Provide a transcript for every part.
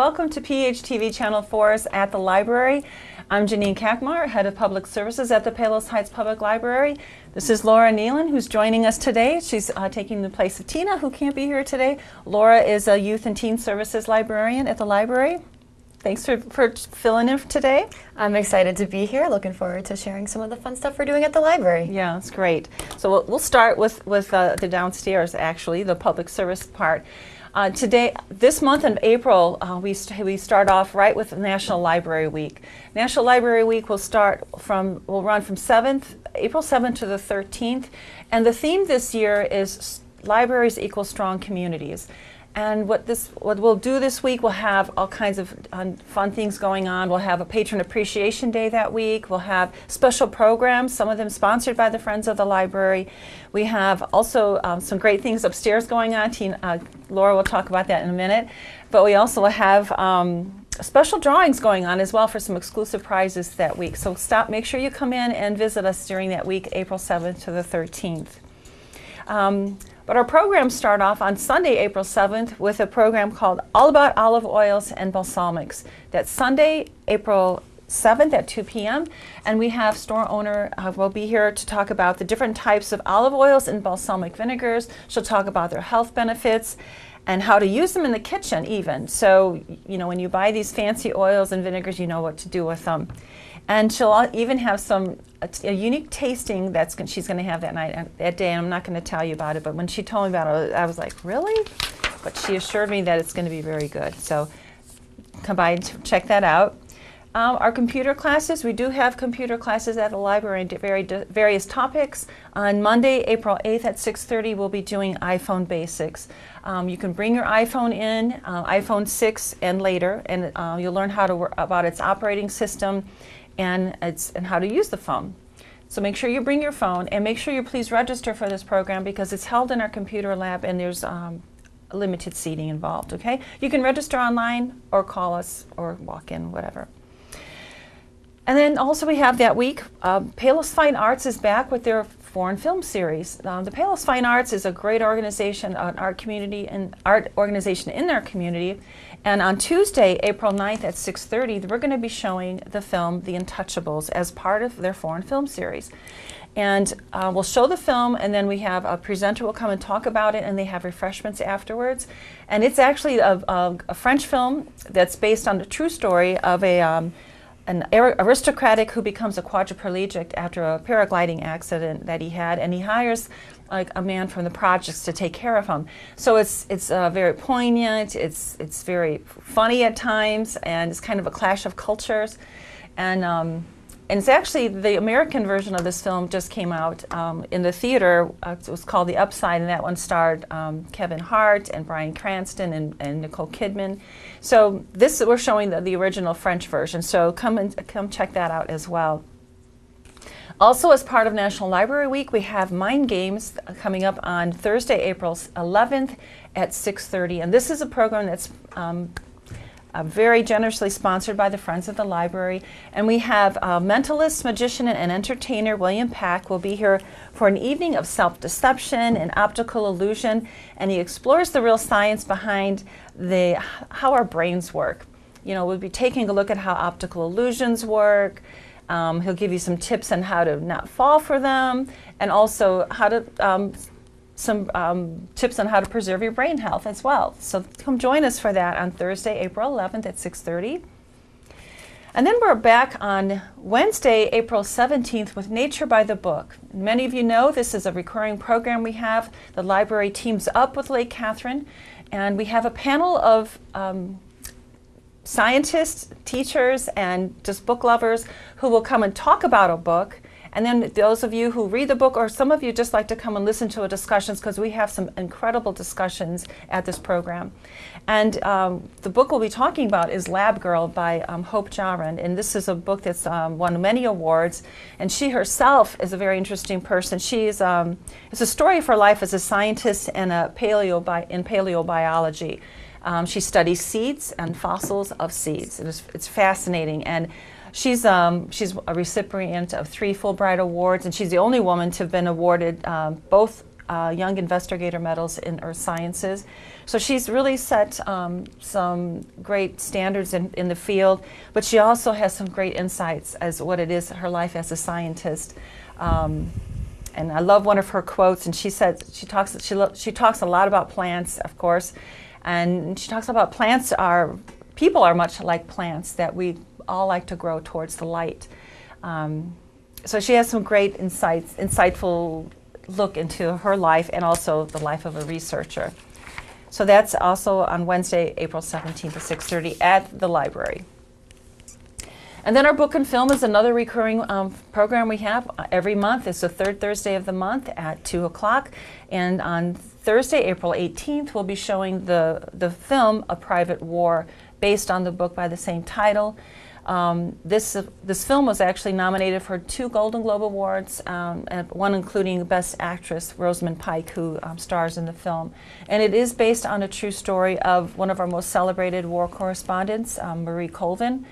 welcome to PHTV Channel 4's At the Library. I'm Janine Kakmar, Head of Public Services at the Palos Heights Public Library. This is Laura Nealon, who's joining us today. She's taking the place of Tina, who can't be here today. Laura is a Youth and Teen Services Librarian at the library. Thanks for filling in today. I'm excited to be here. Looking forward to sharing some of the fun stuff we're doing at the library. Yeah, it's great. So we'll start with the downstairs, actually, the public service part. Today, this month in April, we start off right with National Library Week. National Library Week will run from April 7th to the 13th, and the theme this year is Libraries Equal Strong Communities. And what we'll do this week, we'll have all kinds of fun things going on. We'll have a Patron Appreciation Day that week. We'll have special programs, some of them sponsored by the Friends of the Library. We have also some great things upstairs going on. Laura will talk about that in a minute. But we also have special drawings going on as well for some exclusive prizes that week. So make sure you come in and visit us during that week, April 7th to the 13th. But our programs start off on Sunday, April 7th, with a program called All About Olive Oils and Balsamics. That's Sunday, April 7th at 2 p.m. And we have store owner will be here to talk about the different types of olive oils and balsamic vinegars. She'll talk about their health benefits and how to use them in the kitchen even. So, you know, when you buy these fancy oils and vinegars, you know what to do with them. And she'll even have a unique tasting she's going to have that day. And I'm not going to tell you about it, but when she told me about it, I was like, really? But she assured me that it's going to be very good. So come by and check that out. Our computer classes, we do have computer classes at the library on various topics. On Monday, April 8th at 6:30, we'll be doing iPhone basics. You can bring your iPhone in, iPhone 6 and later, and you'll learn about its operating system and how to use the phone. So make sure you bring your phone, and make sure you please register for this program because it's held in our computer lab and there's limited seating involved, okay? You can register online or call us or walk in, whatever. And then also we have that week, Palos Fine Arts is back with their foreign film series. The Palos Fine Arts is a great organization, an art organization in their community. And on Tuesday, April 9th at 6:30, we're going to be showing the film The Untouchables as part of their foreign film series. And we'll show the film, and then we have a presenter will come and talk about it, and they have refreshments afterwards. And it's actually a French film that's based on the true story of an aristocratic who becomes a quadriplegic after a paragliding accident that he had, and he hires like a man from the projects to take care of him. So it's very poignant, it's very funny at times, and it's kind of a clash of cultures. And it's actually, the American version of this film just came out in the theater. It was called The Upside, and that one starred Kevin Hart and Bryan Cranston and Nicole Kidman. So we're showing the original French version, so come check that out as well. Also, as part of National Library Week, we have Mind Games coming up on Thursday, April 11th at 6:30, and this is a program that's very generously sponsored by the Friends of the Library. And we have mentalist, magician, and entertainer William Pack will be here for an evening of self-deception and optical illusion, and he explores the real science behind how our brains work. You know, we'll be taking a look at how optical illusions work. He'll give you some tips on how to not fall for them, and also some tips on how to preserve your brain health as well. So come join us for that on Thursday, April 11th at 6:30. And then we're back on Wednesday, April 17th with Nature by the Book. Many of you know this is a recurring program we have. The library teams up with Lake Catherine, and we have a panel of scientists, teachers, and just book lovers who will come and talk about a book. And then those of you who read the book, or some of you just like to come and listen to discussions, because we have some incredible discussions at this program. And the book we'll be talking about is Lab Girl by Hope Jahren. And this is a book that's won many awards. And she herself is a very interesting person. It's a story of her life as a scientist and in paleobiology. She studies seeds and fossils of seeds. It's fascinating. And she's a recipient of 3 Fulbright Awards, and she's the only woman to have been awarded both Young Investigator Medals in Earth Sciences. So she's really set some great standards in the field, but she also has some great insights as what it is, her life as a scientist. And I love one of her quotes, and she said she talks a lot about plants, of course, and she talks about people are much like plants, that we all like to grow towards the light. So she has some great insightful look into her life and also the life of a researcher. So that's also on Wednesday, April 17th at 6:30 at the library. And then our book and film is another recurring program we have every month. It's the third Thursday of the month at 2 o'clock. And on Thursday, April 18th, we'll be showing the film A Private War, based on the book by the same title. This film was actually nominated for 2 Golden Globe Awards, and one including Best Actress, Rosamund Pike, who stars in the film. And it is based on a true story of one of our most celebrated war correspondents, Marie Colvin.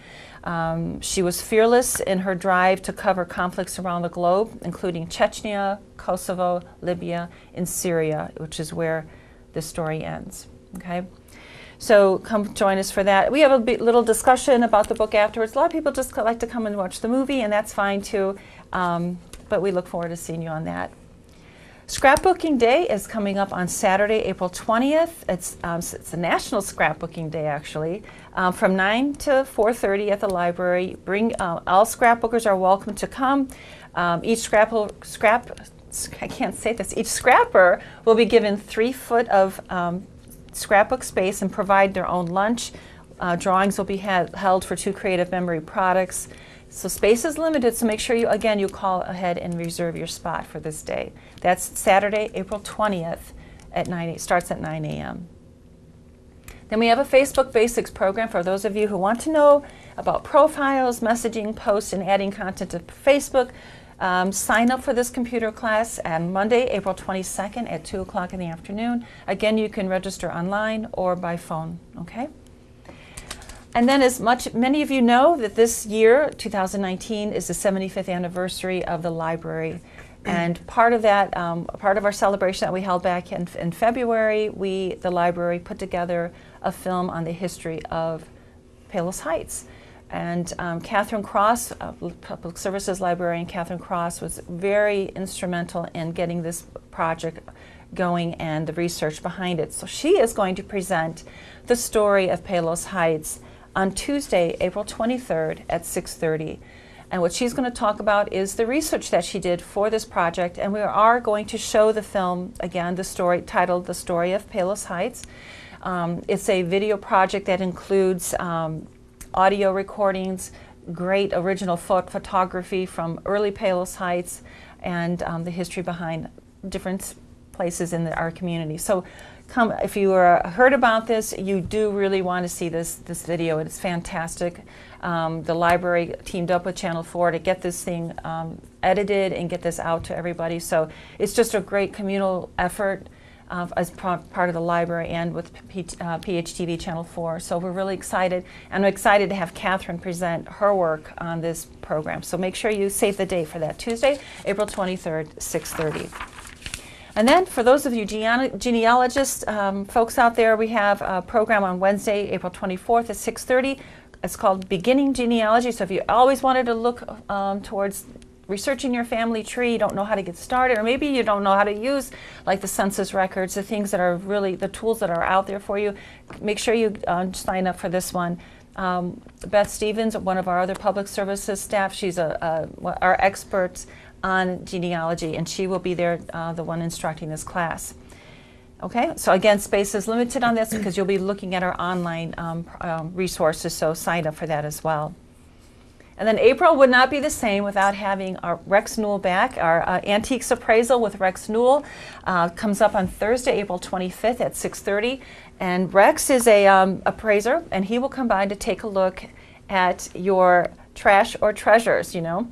She was fearless in her drive to cover conflicts around the globe, including Chechnya, Kosovo, Libya, and Syria, which is where this story ends. Okay? So come join us for that. We have a little discussion about the book afterwards. A lot of people just like to come and watch the movie, and that's fine too. But we look forward to seeing you on that. Scrapbooking Day is coming up on Saturday, April 20th. It's a National Scrapbooking Day, actually, from 9 to 4:30 at the library. All scrapbookers are welcome to come. Each scrapper will be given 3 foot of scrapbook space and provide their own lunch. Drawings will be held for 2 creative memory products. So space is limited, so make sure you call ahead and reserve your spot for this day. That's Saturday, April 20th at 9. Starts at 9 a.m. Then we have a Facebook Basics program for those of you who want to know about profiles, messaging, posts, and adding content to Facebook. Sign up for this computer class on Monday, April 22nd at 2 o'clock in the afternoon. Again, you can register online or by phone, okay? And then many of you know that this year, 2019, is the 75th anniversary of the library. And part of that, part of our celebration that we held back in February, the library put together a film on the history of Palos Heights. And Catherine Cross, Public Services Librarian Catherine Cross, was very instrumental in getting this project going and the research behind it. So she is going to present the story of Palos Heights on Tuesday, April 23rd at 6:30. And what she's going to talk about is the research that she did for this project. And we are going to show the film, again, the story titled The Story of Palos Heights. It's a video project that includes audio recordings, great original photography from early Palos Heights, and the history behind different places in our community. So come, if you heard about this, you do really want to see this video. It's fantastic. The library teamed up with Channel 4 to get this thing edited and get this out to everybody. So it's just a great communal effort as part of the library and with PHTV Channel 4. So we're really excited. And I'm excited to have Catherine present her work on this program. So make sure you save the date for that, Tuesday, April 23rd, 6:30. And then for those of you genealogists, folks out there, we have a program on Wednesday, April 24th at 6:30. It's called Beginning Genealogy. So if you always wanted to look towards researching your family tree, you don't know how to get started, or maybe you don't know how to use like the census records, the things that are really the tools that are out there for you, make sure you sign up for this one. Beth Stevens, one of our other public services staff, she's our expert on genealogy, and she will be there, the one instructing this class. Okay, so again, space is limited on this because you'll be looking at our online resources, so sign up for that as well. And then April would not be the same without having our Rex Newell back. Our Antiques Appraisal with Rex Newell comes up on Thursday, April 25th at 6:30. And Rex is a appraiser, and he will come by to take a look at your trash or treasures, you know.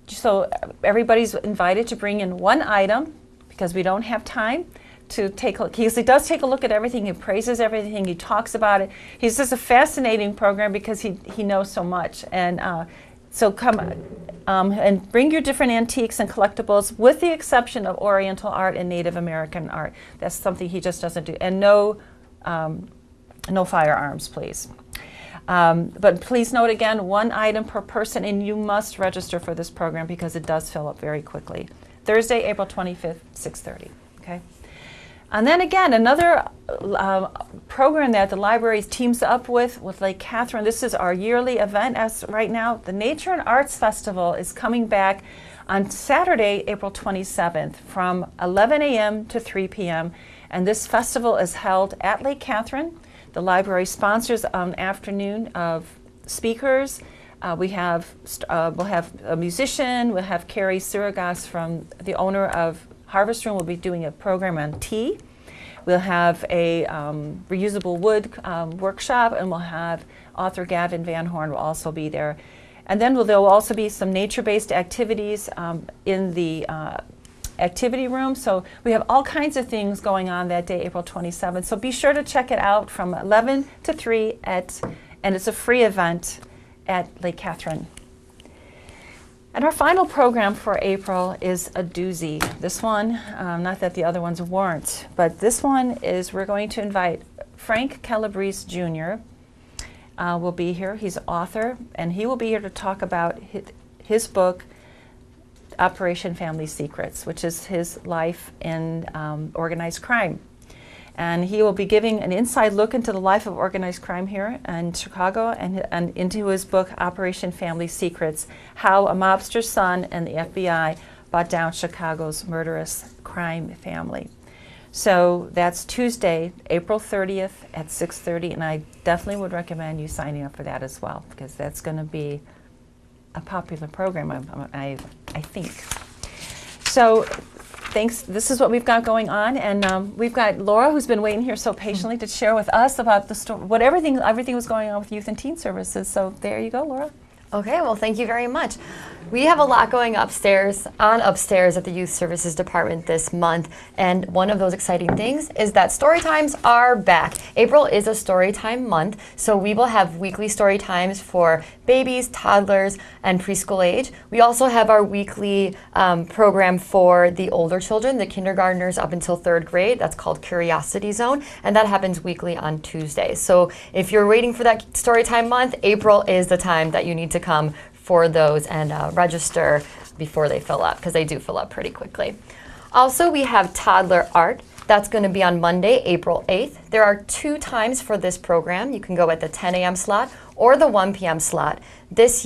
So everybody's invited to bring in one item because we don't have time to take a look. He does take a look at everything. He praises everything. He talks about it. He's just a fascinating program because he knows so much. And so come And bring your different antiques and collectibles, with the exception of Oriental art and Native American art. That's something he just doesn't do. And no firearms, please. But please note again, 1 item per person, and you must register for this program because it does fill up very quickly. Thursday, April 25th, 6:30. Okay. And then again, another program that the library teams up with Lake Catherine. This is our yearly event as right now. The Nature and Arts Festival is coming back on Saturday, April 27th from 11 a.m. to 3 p.m. And this festival is held at Lake Catherine. The library sponsors an afternoon of speakers. We'll have a musician. We'll have Carrie Suragas, from the owner of Harvest Room, will be doing a program on tea. We'll have a reusable wood workshop, and we'll have author Gavin Van Horn will also be there. And then there will also be some nature-based activities in the activity room. So we have all kinds of things going on that day, April 27th. So be sure to check it out from 11 to 3 and it's a free event at Lake Catherine. And our final program for April is a doozy. This one, not that the other ones weren't, but this one is, we're going to invite Frank Calabrese Jr. Will be here. He's an author, and he will be here to talk about his book, Operation Family Secrets, which is his life in organized crime. And he will be giving an inside look into the life of organized crime here in Chicago, and into his book, Operation Family Secrets, how a mobster's son and the FBI brought down Chicago's murderous crime family. So that's Tuesday, April 30th at 6:30, and I definitely would recommend you signing up for that as well, because that's going to be a popular program, I think. So thanks. This is what we've got going on, and we've got Laura, who's been waiting here so patiently to share with us about the story, everything was going on with Youth and Teen Services. So there you go, Laura. Okay, well, thank you very much. We have a lot going upstairs at the Youth Services Department this month, and one of those exciting things is that story times are back. April is a story time month, so we will have weekly story times for babies, toddlers, and preschool age. We also have our weekly program for the older children, the kindergartners up until 3rd grade. That's called Curiosity Zone, and that happens weekly on Tuesdays. So if you're waiting for that story time month, April is the time that you need to come for those and register before they fill up, because they do fill up pretty quickly. Also, we have toddler art. That's going to be on Monday, April 8th. There are 2 times for this program. You can go at the 10 a.m. slot or the 1 p.m. slot. This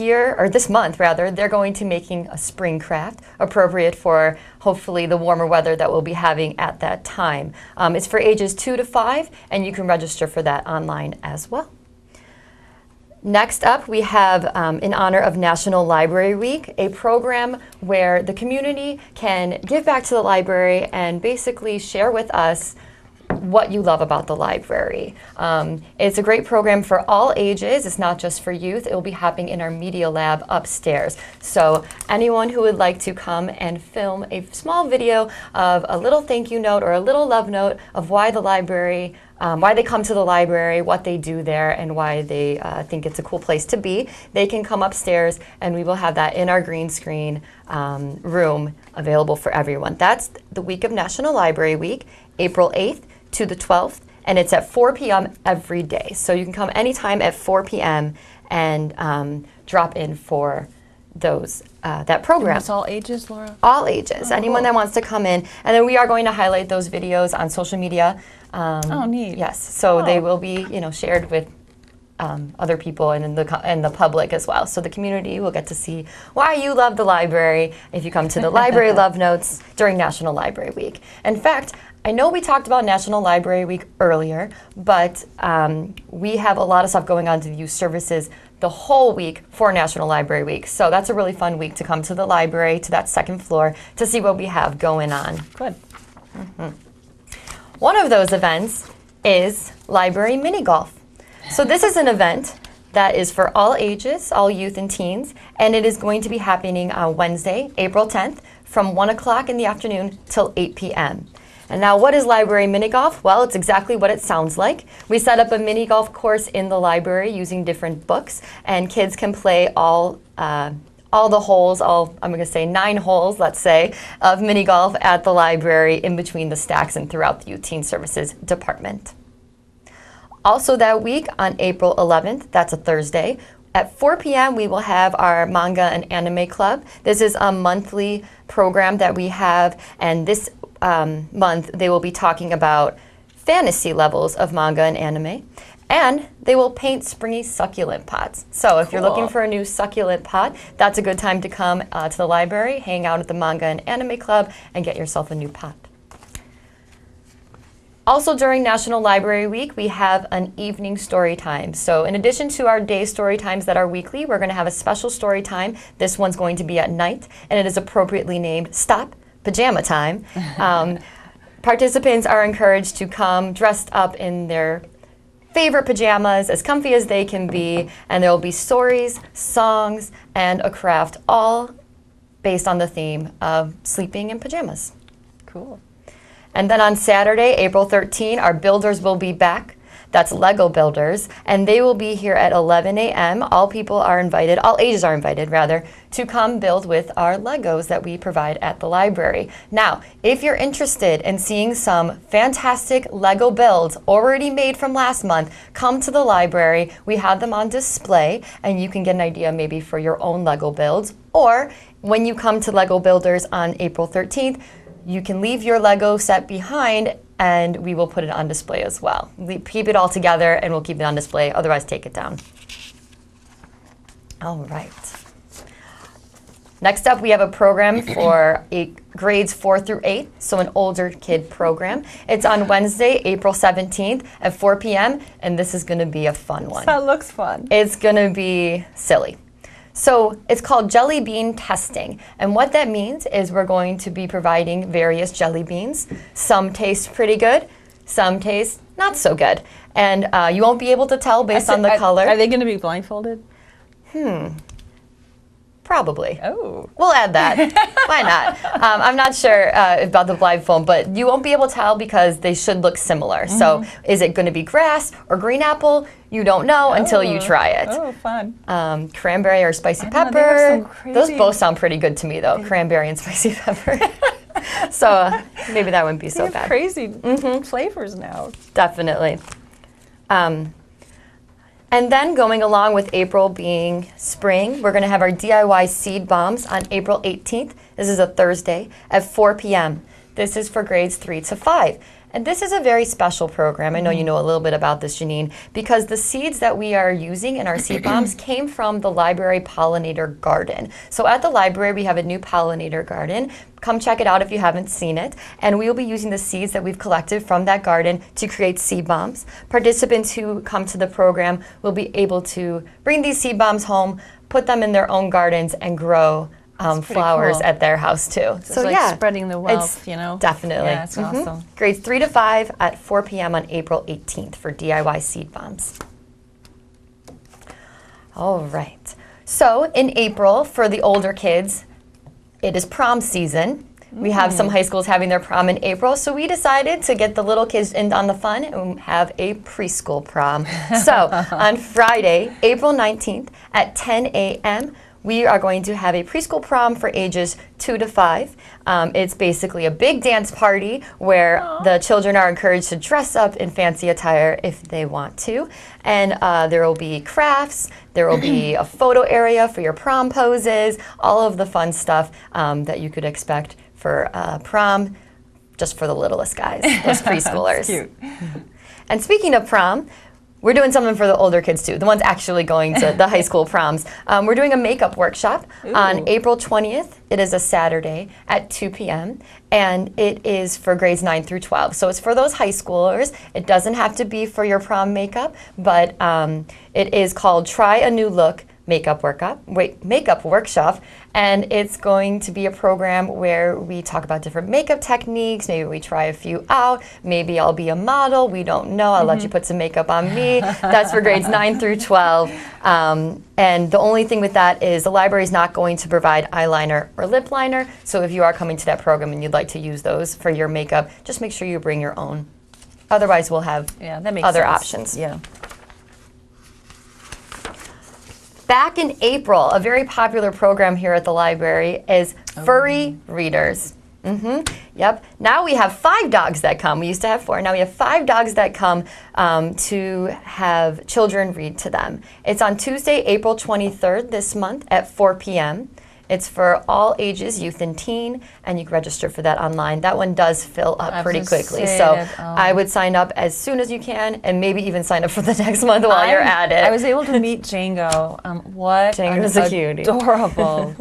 month, they're going to making a spring craft appropriate for hopefully the warmer weather that we'll be having at that time. It's for ages 2 to 5, and you can register for that online as well. Next up, we have, in honor of National Library Week, a program where the community can give back to the library and basically share with us what you love about the library. It's a great program for all ages. It's not just for youth. It will be happening in our media lab upstairs. So anyone who would like to come and film a small video of a little thank you note or a little love note of why the library, why they come to the library, what they do there, and why they think it's a cool place to be, they can come upstairs, and we will have that in our green screen room available for everyone. That's the week of National Library Week, April 8th to the 12th, and it's at 4 p.m. every day. So you can come anytime at 4 p.m. and drop in for those that program. And it's all ages, Laura? All ages. Anyone that wants to come in. And then we are going to highlight those videos on social media. Oh, neat. Yes. So they will be, shared with other people and in the public as well. So the community will get to see why you love the library if you come to the Library Love Notes during National Library Week. In fact, I know we talked about National Library Week earlier, but we have a lot of stuff going on to Youth Services the whole week for National Library Week. So that's a really fun week to come to the library, to that 2nd floor, to see what we have going on. Good. Mm-hmm. One of those events is Library Mini Golf. So this is an event that is for all ages, all youth and teens, and it is going to be happening on Wednesday, April 10th, from 1 o'clock in the afternoon till 8 p.m. And now, what is Library Mini Golf? Well, it's exactly what it sounds like. We set up a mini golf course in the library using different books, and kids can play all all the holes, I'm going to say 9 holes, let's say, of mini golf at the library in between the stacks and throughout the Youth Teen Services Department. Also that week on April 11th, that's a Thursday, at 4 p.m. we will have our Manga and Anime Club. This is a monthly program that we have, and this month they will be talking about fantasy levels of manga and anime. And they will paint springy succulent pots. So if you're looking for a new succulent pot, that's a good time to come to the library, hang out at the Manga and Anime Club, and get yourself a new pot. Also during National Library Week, we have an evening story time. So in addition to our day story times that are weekly, we're going to have a special story time. This one's going to be at night, and it is appropriately named Stop Pajama Time. Participants are encouraged to come dressed up in their favorite pajamas, as comfy as they can be, and there will be stories, songs, and a craft, all based on the theme of sleeping in pajamas. Cool. And then on Saturday, April 13, our builders will be back. That's Lego Builders, and they will be here at 11 a.m. All people are invited, all ages are invited rather, to come build with our Legos that we provide at the library. Now, if you're interested in seeing some fantastic Lego builds already made from last month, come to the library. We have them on display, and you can get an idea maybe for your own Lego builds. Or when you come to Lego Builders on April 13th, you can leave your Lego set behind and we will put it on display as well. We keep it all together and we'll keep it on display, otherwise take it down. All right. Next up, we have a program for grades 4 through 8, so an older kid program. It's on Wednesday, April 17th at 4 p.m., and this is going to be a fun one. That looks fun. It's going to be silly. So it's called jelly bean testing. And what that means is we're going to be providing various jelly beans. Some taste pretty good, some taste not so good. And you won't be able to tell based on the color. Are they going to be blindfolded? Probably. Oh. We'll add that. Why not? I'm not sure about the blindfold, but you won't be able to tell because they should look similar. So is it going to be grass or green apple? You don't know until you try it. Oh, fun. Cranberry or spicy pepper. They have some Those both sound pretty good to me, though, cranberry and spicy pepper. So maybe that wouldn't be so bad. Crazy flavors now. Definitely. And then going along with April being spring, we're going to have our DIY seed bombs on April 18th. This is a Thursday at 4 p.m. This is for grades 3 to 5. And this is a very special program. I know you know a little bit about this, Janine, because the seeds that we are using in our seed bombs came from the library pollinator garden. So at the library, we have a new pollinator garden. Come check it out if you haven't seen it. And we will be using the seeds that we've collected from that garden to create seed bombs. Participants who come to the program will be able to bring these seed bombs home, put them in their own gardens, and grow flowers cool. at their house too. So like spreading the wealth, you know. Definitely. Yeah, it's awesome. Grades 3 to 5 at 4 p.m. on April 18th for DIY seed bombs. All right. So in April, for the older kids, it is prom season. We have some high schools having their prom in April, so we decided to get the little kids in on the fun and have a preschool prom. So on Friday, April 19th at 10 a.m., we are going to have a preschool prom for ages 2 to 5. It's basically a big dance party where the children are encouraged to dress up in fancy attire if they want to. And there will be crafts, there will be a photo area for your prom poses, all of the fun stuff that you could expect for prom, just for the littlest guys, those preschoolers. Cute. And speaking of prom, we're doing something for the older kids too, the ones actually going to the high school proms. We're doing a makeup workshop on April 20th. It is a Saturday at 2 p.m. and it is for grades 9 through 12. So it's for those high schoolers. It doesn't have to be for your prom makeup, but it is called Try a New Look makeup workshop, and it's going to be a program where we talk about different makeup techniques. Maybe we try a few out. Maybe I'll be a model. We don't know. I'll let you put some makeup on me. That's for grades 9 through 12. And the only thing with that is the library is not going to provide eyeliner or lip liner. So if you are coming to that program and you'd like to use those for your makeup, just make sure you bring your own. Otherwise, we'll have that makes other sense. options. Yeah. Back in April, a very popular program here at the library is Furry Readers. Yep. Now we have 5 dogs that come. We used to have 4. Now we have 5 dogs that come to have children read to them. It's on Tuesday, April 23rd this month at 4 p.m. It's for all ages, youth and teen, and you can register for that online. That one does fill up pretty quickly. So I would sign up as soon as you can, and maybe even sign up for the next month while you're at it. I was able to meet Django. What Django's a cutie. Adorable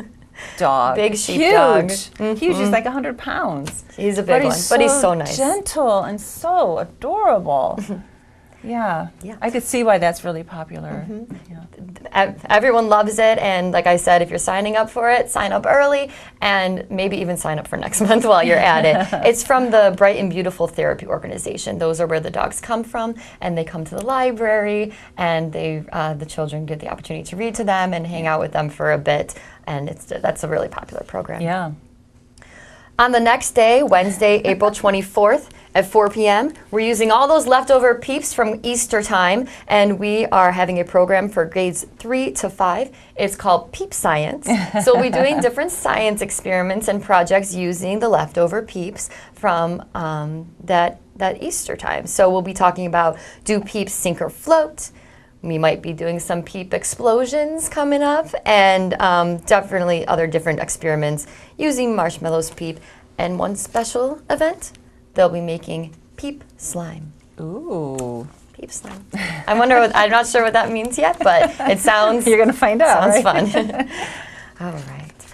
dog. Big sheepdog. Huge. Huge. He's like 100 pounds. He's a big one, but he's so nice. Gentle and so adorable. Yeah. I could see why that's really popular. Everyone loves it, and like I said, if you're signing up for it, sign up early, and maybe even sign up for next month while you're at it. It's from the Bright and Beautiful Therapy Organization. Those are where the dogs come from, and they come to the library, and the children get the opportunity to read to them and hang out with them for a bit, and that's a really popular program. Yeah. On the next day, Wednesday, April 24th at 4 p.m., we're using all those leftover peeps from Easter time, and we are having a program for grades 3 to 5. It's called Peep Science. So we'll be doing different science experiments and projects using the leftover peeps from that Easter time. So we'll be talking about, do peeps sink or float? We might be doing some peep explosions coming up, and definitely other different experiments using marshmallows peep. And one special event, they'll be making peep slime. Ooh. Peep slime. I'm not sure what that means yet, but it sounds... You're going to find out, Sounds fun. All right.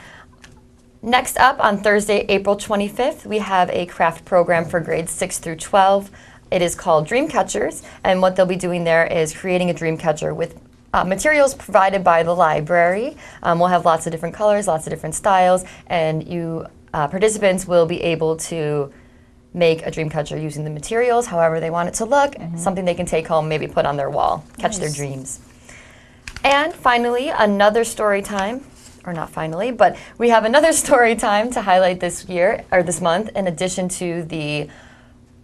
Next up, on Thursday, April 25th, we have a craft program for grades 6 through 12. It is called Dream Catchers, and what they'll be doing there is creating a dream catcher with materials provided by the library. We'll have lots of different colors, lots of different styles, and you participants will be able to make a dream catcher using the materials however they want it to look, something they can take home, maybe put on their wall, catch their dreams. And finally, another story time, or not finally, but we have another story time to highlight this year, or this month, in addition to the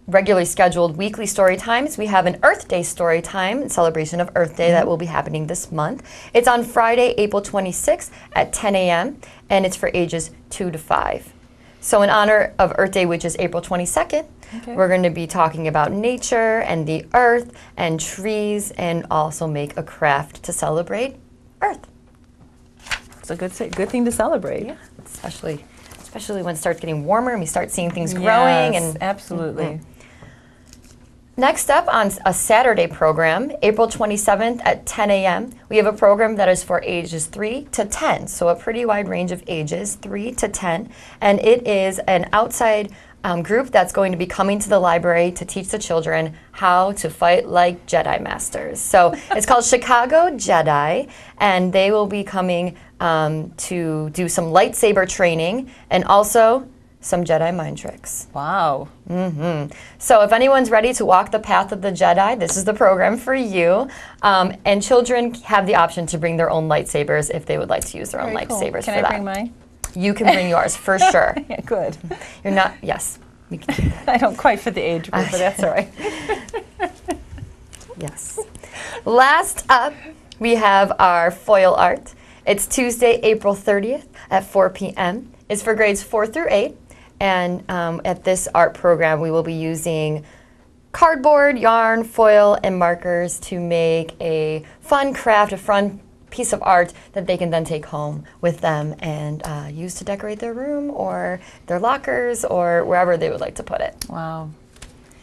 regularly scheduled weekly story times. We have an Earth Day story time in celebration of Earth Day that will be happening this month. It's on Friday, April 26th at 10 a.m. and it's for ages 2 to 5. So in honor of Earth Day, which is April 22nd, we're going to be talking about nature and the earth and trees, and also make a craft to celebrate Earth. It's a good thing to celebrate. Yeah, especially when it starts getting warmer and we start seeing things growing. Yes, and absolutely. Next up on a Saturday program, April 27th at 10 a.m., we have a program that is for ages 3 to 10, so a pretty wide range of ages, 3 to 10, and it is an outside group that's going to be coming to the library to teach the children how to fight like Jedi Masters. So it's called Chicago Jedi, and they will be coming to do some lightsaber training and also some Jedi mind tricks. Wow. So if anyone's ready to walk the path of the Jedi, this is the program for you. And children have the option to bring their own lightsabers if they would like to use their own lightsabers for that. Can I bring mine? You can bring yours, for sure. Yeah, good. You're not, yes. We can do that. I don't quite fit the age group, but that's all right. Yes. Last up, we have our foil art. It's Tuesday, April 30th at 4 p.m. It's for grades 4 through 8. And at this art program, we will be using cardboard, yarn, foil, and markers to make a fun craft, a fun piece of art that they can then take home with them and use to decorate their room or their lockers or wherever they would like to put it. Wow.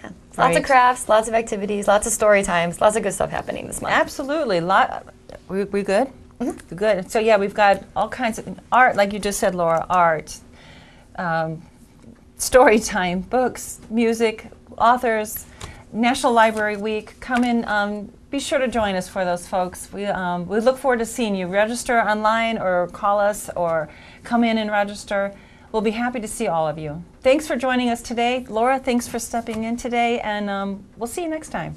Yeah. Lots of crafts, lots of activities, lots of story times, lots of good stuff happening this month. Absolutely. We good? Good. So yeah, we've got all kinds of art, like you just said, Laura, art, story time, books, music, authors, National Library Week. Come in, be sure to join us for those folks. We look forward to seeing you. Register online or call us or come in and register. We'll be happy to see all of you. Thanks for joining us today. Laura, thanks for stepping in today, and we'll see you next time.